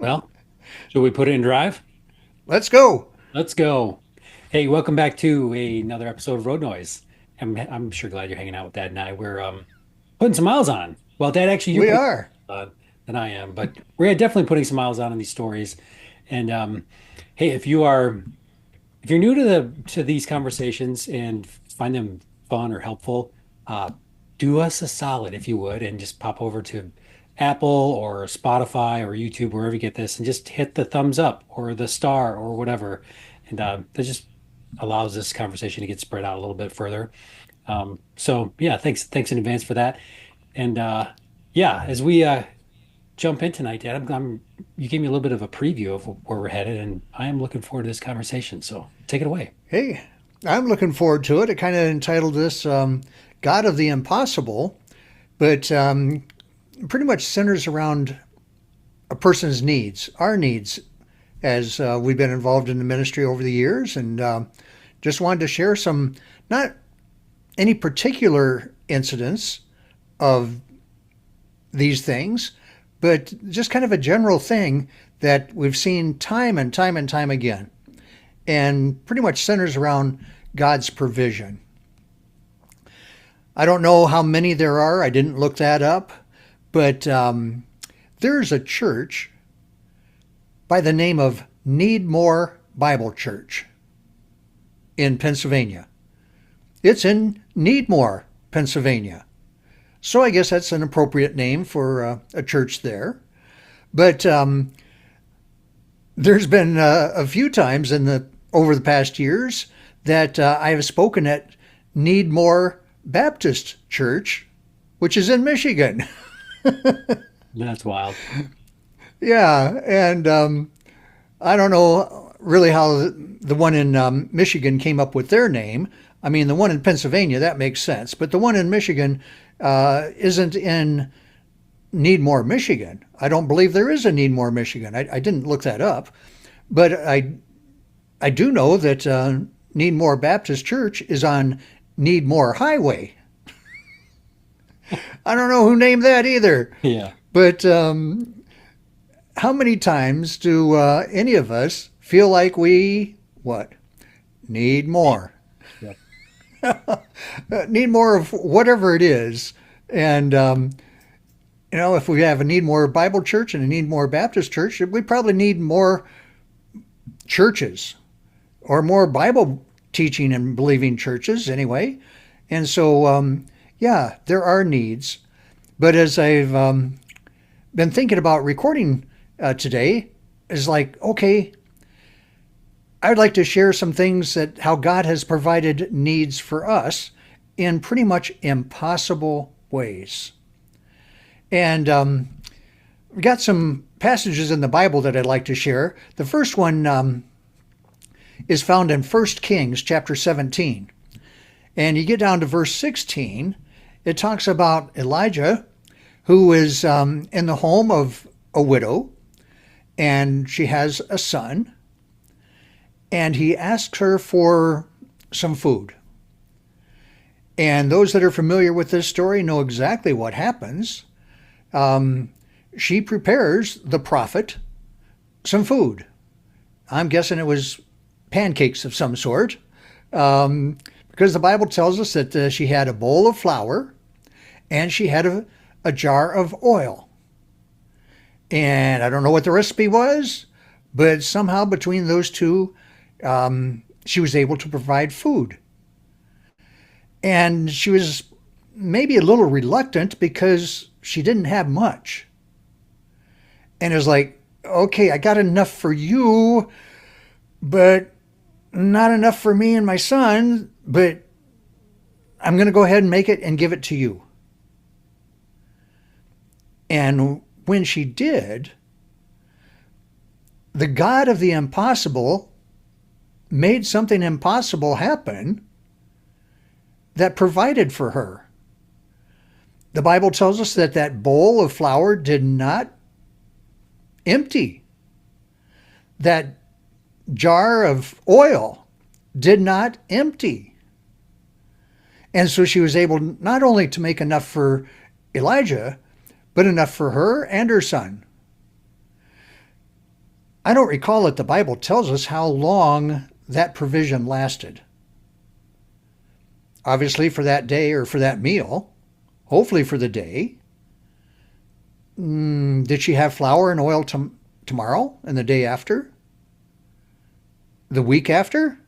Well, should we put it in drive? Let's go. Let's go. Hey, welcome back to another episode of Road Noise. I'm sure glad you're hanging out with Dad and I. We're putting some miles on. Well, Dad, actually, you're We putting are. on than I am, but we're definitely putting some miles on in these stories. And hey, if you're new to these conversations and find them fun or helpful, uh, do us a solid if you would, and just pop over to Apple or Spotify or YouTube, wherever you get this, and just hit the thumbs up or the star or whatever, and that just allows this conversation to get spread out a little bit further. So yeah, thanks in advance for that. And yeah, as we jump in tonight, Dad, you gave me a little bit of a preview of where we're headed, and I am looking forward to this conversation. So take it away. Hey, I'm looking forward to it. I kind of entitled this God of the Impossible, but pretty much centers around a person's needs, our needs, as we've been involved in the ministry over the years. And just wanted to share some, not any particular incidents of these things, but just kind of a general thing that we've seen time and time and time again, and pretty much centers around God's provision. I don't know how many there are. I didn't look that up, but there's a church by the name of Need More Bible Church in Pennsylvania. It's in Needmore, Pennsylvania. So I guess that's an appropriate name for a church there. But there's been a few times over the past years that I have spoken at Needmore Baptist Church, which is in Michigan. That's wild. Yeah, and I don't know really how the one in Michigan came up with their name. I mean, the one in Pennsylvania, that makes sense, but the one in Michigan isn't in Needmore, Michigan. I don't believe there is a Needmore, Michigan. I didn't look that up, but I do know that Needmore Baptist Church is on Needmore Highway. I don't know who named that either, Yeah. but how many times do any of us feel like we what need more? Yep. Need more of whatever it is, and if we have a need more Bible church and a need more Baptist church, we probably need more churches or more Bible teaching and believing churches anyway. And so, yeah, there are needs. But as I've been thinking about recording today, is like, okay, I'd like to share some things that how God has provided needs for us in pretty much impossible ways. And we've got some passages in the Bible that I'd like to share. The first one is found in 1 Kings chapter 17. And you get down to verse 16, it talks about Elijah, who is in the home of a widow, and she has a son, and he asks her for some food. And those that are familiar with this story know exactly what happens. She prepares the prophet some food. I'm guessing it was pancakes of some sort, because the Bible tells us that she had a bowl of flour and she had a jar of oil. And I don't know what the recipe was, but somehow between those two, she was able to provide food. And she was maybe a little reluctant because she didn't have much. And it was like, okay, I got enough for you, but not enough for me and my son, but I'm going to go ahead and make it and give it to you. And when she did, the God of the impossible made something impossible happen that provided for her. The Bible tells us that that bowl of flour did not empty. That jar of oil did not empty. And so she was able not only to make enough for Elijah, but enough for her and her son. I don't recall that the Bible tells us how long that provision lasted. Obviously, for that day or for that meal, hopefully for the day. Did she have flour and oil tomorrow and the day after? The week after?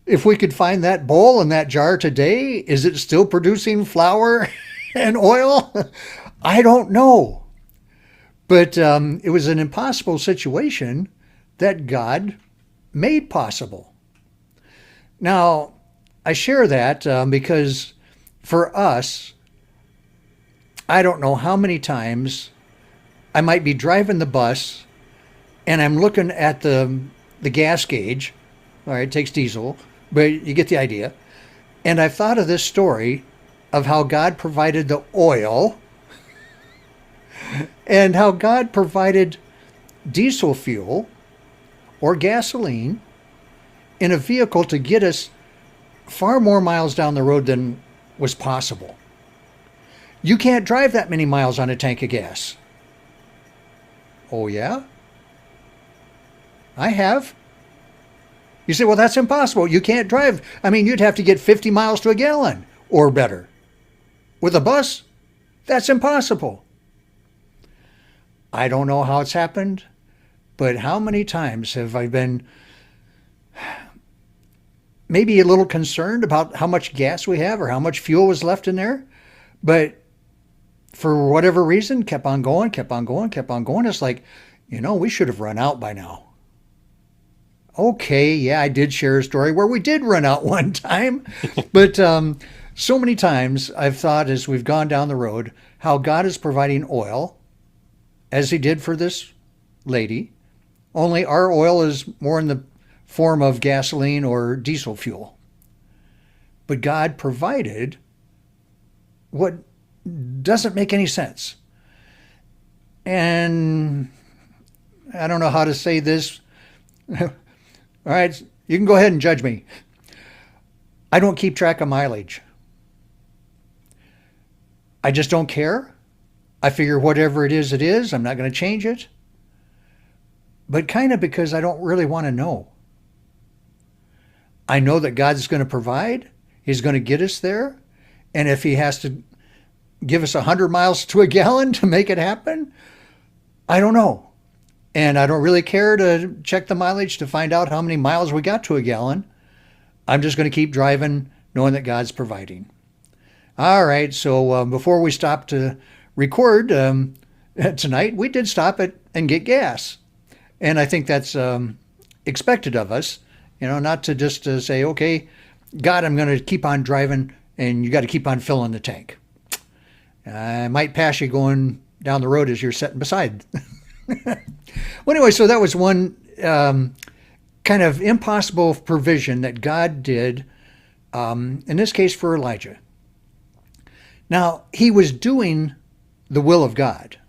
If we could find that bowl and that jar today, is it still producing flour and oil? I don't know. But it was an impossible situation that God made possible. Now, I share that because for us, I don't know how many times I might be driving the bus and I'm looking at the gas gauge. All right, it takes diesel, but you get the idea. And I've thought of this story of how God provided the oil and how God provided diesel fuel or gasoline in a vehicle to get us far more miles down the road than was possible. You can't drive that many miles on a tank of gas. Oh, yeah? I have. You say, well, that's impossible. You can't drive. I mean, you'd have to get 50 miles to a gallon or better. With a bus, that's impossible. I don't know how it's happened, but how many times have I been maybe a little concerned about how much gas we have or how much fuel was left in there, but for whatever reason, kept on going, kept on going, kept on going. It's like, we should have run out by now. Okay, yeah, I did share a story where we did run out one time. But so many times I've thought as we've gone down the road how God is providing oil, as he did for this lady, only our oil is more in the form of gasoline or diesel fuel. But God provided what doesn't make any sense. And I don't know how to say this. All right, you can go ahead and judge me. I don't keep track of mileage. I just don't care. I figure whatever it is, I'm not going to change it. But kind of because I don't really want to know. I know that God's going to provide. He's going to get us there. And if he has to give us 100 miles to a gallon to make it happen, I don't know. And I don't really care to check the mileage to find out how many miles we got to a gallon. I'm just going to keep driving knowing that God's providing. All right, so before we stop to record tonight, we did stop and get gas. And I think that's expected of us, not to just say, okay, God, I'm going to keep on driving and you got to keep on filling the tank. I might pass you going down the road as you're sitting beside. Well, anyway, so that was one kind of impossible provision that God did, in this case for Elijah. Now, he was doing the will of God.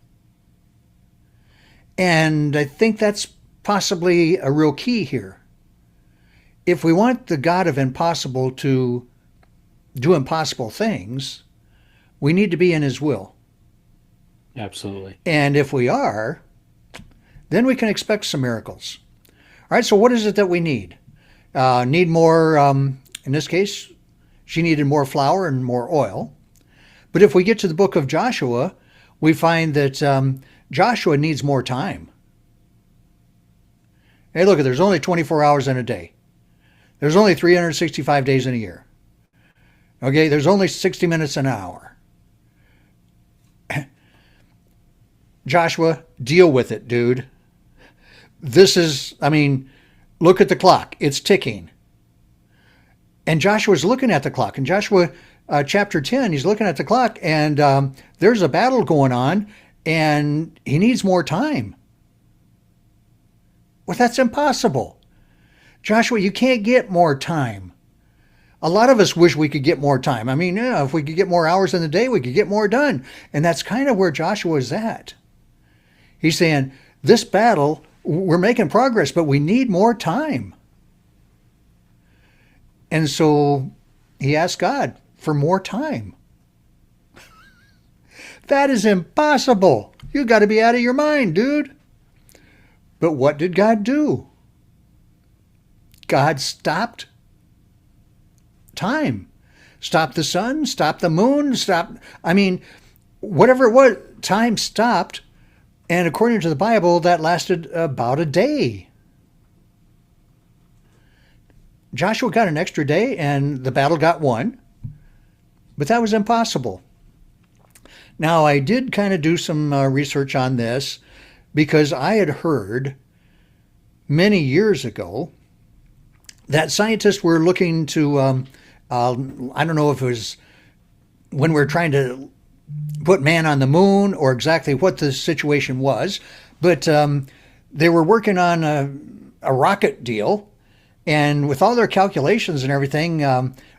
And I think that's possibly a real key here. If we want the God of impossible to do impossible things, we need to be in his will. Absolutely. And if we are, then we can expect some miracles. All right, so what is it that we need? Need more, in this case, she needed more flour and more oil. But if we get to the book of Joshua, we find that Joshua needs more time. Hey, look, there's only 24 hours in a day. There's only 365 days in a year. Okay, there's only 60 minutes an hour. Joshua, deal with it, dude. Look at the clock. It's ticking. And Joshua's looking at the clock. In Joshua chapter 10, he's looking at the clock, and there's a battle going on, and he needs more time. Well, that's impossible. Joshua, you can't get more time. A lot of us wish we could get more time. If we could get more hours in the day, we could get more done. And that's kind of where Joshua is at. He's saying, this battle, we're making progress, but we need more time. And so he asked God for more time. That is impossible. You got to be out of your mind, dude. But what did God do? God stopped time, stopped the sun, stopped the moon, stopped, I mean, whatever it was, time stopped. And according to the Bible, that lasted about a day. Joshua got an extra day and the battle got won, but that was impossible. Now, I did kind of do some research on this because I had heard many years ago that scientists were looking to, I don't know if it was when we were trying to put man on the moon or exactly what the situation was, but they were working on a rocket deal. And with all their calculations and everything,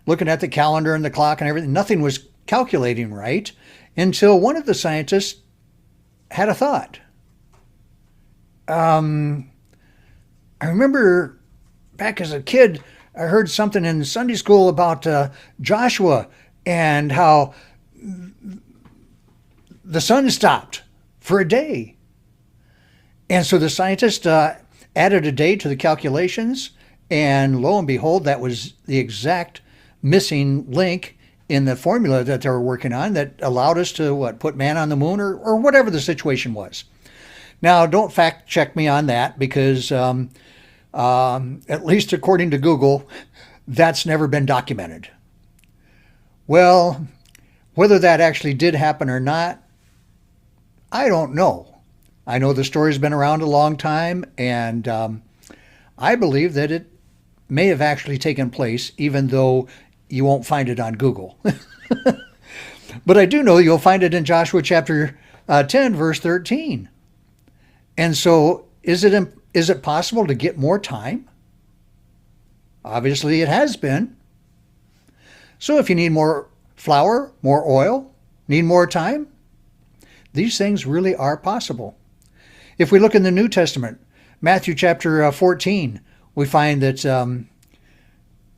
looking at the calendar and the clock and everything, nothing was calculating right until one of the scientists had a thought. I remember back as a kid, I heard something in Sunday school about Joshua and how the sun stopped for a day. And so the scientist added a day to the calculations, and lo and behold, that was the exact missing link in the formula that they were working on that allowed us to put man on the moon or whatever the situation was. Now, don't fact check me on that because at least according to Google, that's never been documented. Well, whether that actually did happen or not, I don't know. I know the story's been around a long time, and I believe that it may have actually taken place, even though you won't find it on Google. But I do know you'll find it in Joshua chapter 10, verse 13. And so, is it possible to get more time? Obviously, it has been. So if you need more flour, more oil, need more time, these things really are possible. If we look in the New Testament, Matthew chapter 14, we find that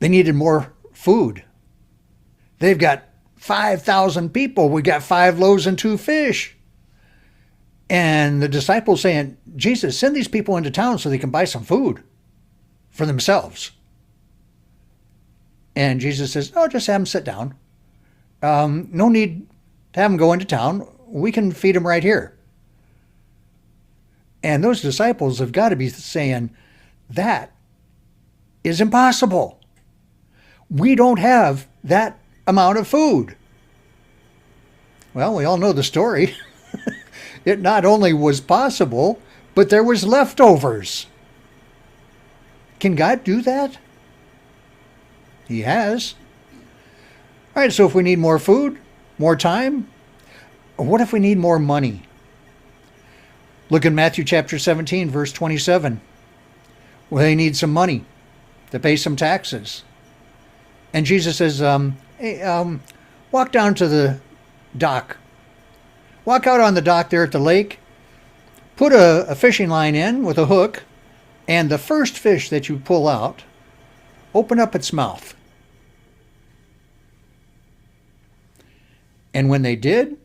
they needed more food. They've got 5,000 people. We got 5 loaves and 2 fish. And the disciples saying, Jesus, send these people into town so they can buy some food for themselves. And Jesus says, no, just have them sit down. No need to have them go into town. We can feed them right here. And those disciples have got to be saying, that is impossible. We don't have that amount of food. Well, we all know the story. It not only was possible, but there was leftovers. Can God do that? He has. All right, so if we need more food, more time, what if we need more money? Look in Matthew chapter 17, verse 27. Well, they need some money to pay some taxes. And Jesus says, hey, walk down to the dock. Walk out on the dock there at the lake. Put a fishing line in with a hook. And the first fish that you pull out, open up its mouth. And when they did,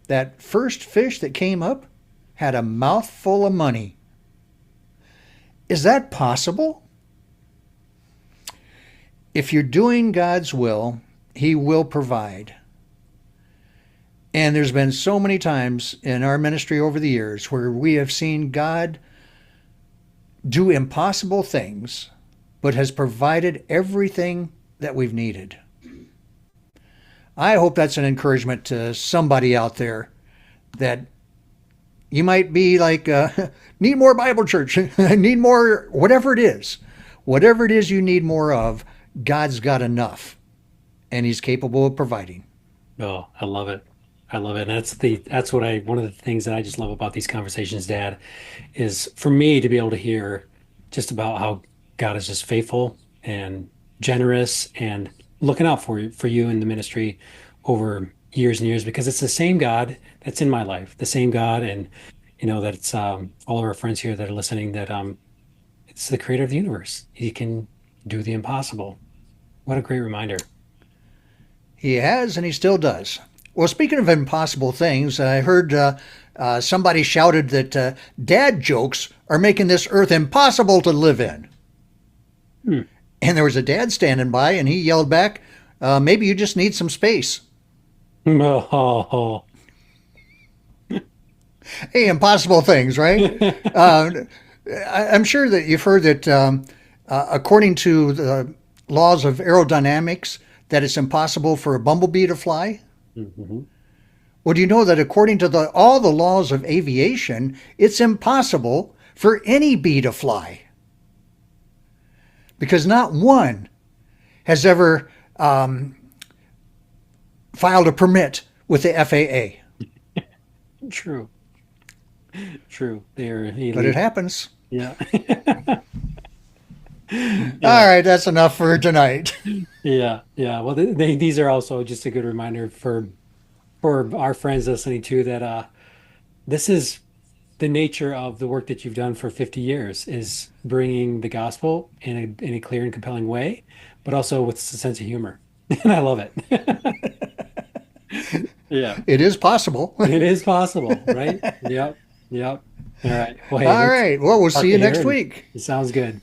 that first fish that came up had a mouthful of money. Is that possible? If you're doing God's will, He will provide. And there's been so many times in our ministry over the years where we have seen God do impossible things, but has provided everything that we've needed. I hope that's an encouragement to somebody out there that you might be like, need more Bible church, need more, whatever it is. Whatever it is you need more of, God's got enough, and He's capable of providing. Oh, I love it. I love it. And that's one of the things that I just love about these conversations, Dad, is for me to be able to hear just about how God is just faithful and generous and looking out for you in the ministry over years and years, because it's the same God that's in my life, the same God. And, that it's all of our friends here that are listening, that it's the creator of the universe. He can do the impossible. What a great reminder. He has, and He still does. Well, speaking of impossible things, I heard somebody shouted that dad jokes are making this earth impossible to live in. Hmm. And there was a dad standing by, and he yelled back, maybe you just need some space. Oh. Hey, impossible things, right? I'm sure that you've heard that according to the laws of aerodynamics, that it's impossible for a bumblebee to fly. Mhm. Well, do you know that according to all the laws of aviation, it's impossible for any bee to fly? Because not one has ever filed a permit with the FAA. True. True. They're But it illegal. happens. Yeah. All Yeah. right, that's enough for tonight. Yeah. Yeah. Well, these are also just a good reminder for our friends listening too that this is the nature of the work that you've done for 50 years is bringing the gospel in a clear and compelling way, but also with a sense of humor. And I love it. Yeah. It is possible. It is possible, right? Yep. Yep. All right. Well, hey, All let's right, well, we'll park see you it here next and week. it sounds good.